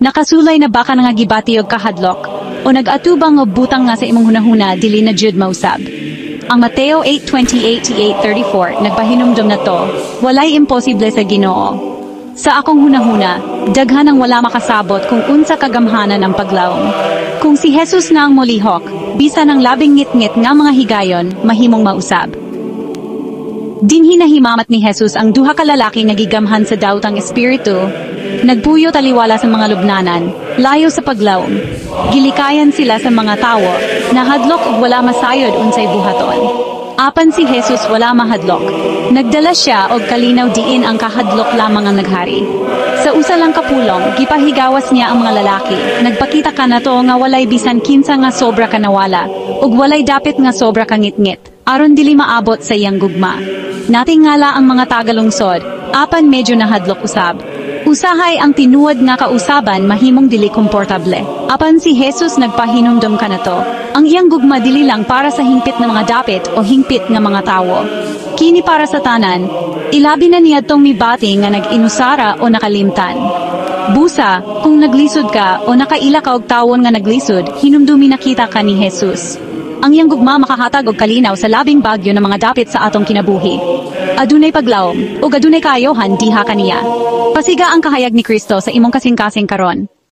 Nakasulay na baka nga gibati og kahadlok, o nag-atubang og butang nga sa imong hunahuna dili na jud mausab. Ang Mateo 8:28-8:34 nagpahinumdom na to, walay imposible sa Ginoo. Sa akong hunahuna, daghan ang wala makasabot kung unsa kagamhanan ang paglawom. Kung si Jesus nga ang molihok, bisan ang labing ngit-ngit nga mga higayon, mahimong mausab. Dinhi nahimamat ni Jesus ang duha ka lalaki nga gigamhan sa daotang espiritu, nagpuyo taliwala sa mga lubnanan, layo sa paglawom. Gilikayan sila sa mga tawo, nahadlok ug wala masayod unsay buhaton. Apan si Jesus wala mahadlok. Nagdala siya og kalinaw diin ang kahadlok lamang ang naghari. Sa usa lang kapulong, gipahigawas niya ang mga lalaki. Nagpakita ka na to nga walay bisan kinsa nga sobra ka nawala, ug walay dapit nga sobra ka ngit-ngit, aron dili maabot sa iyang gugma. Natingala ang mga tagalungsod, apan medyo nahadlok usab. Usahay ang tinuod nga kausaban mahimong dili komportable. Apan si Jesus nagpahinumdom ka na to. Ang iyang gugma dili lang para sa hingpit nga mga dapit o hingpit nga mga tawo. Kini para sa tanan, ilabi na niya tong mibati nga nag-inusara o nakalimtan. Busa, kung naglisod ka o nakaila ka og tawon nga naglisod, hinumdumi nakita ka ni Jesus. Ang iyang gugma makahatag og kalinaw sa labing bagyo ng mga dapit sa atong kinabuhi. Adunay paglawom, ug adunay kaayohan diha kaniya. Pasiga ang kahayag ni Kristo sa imong kasing-kasing karon.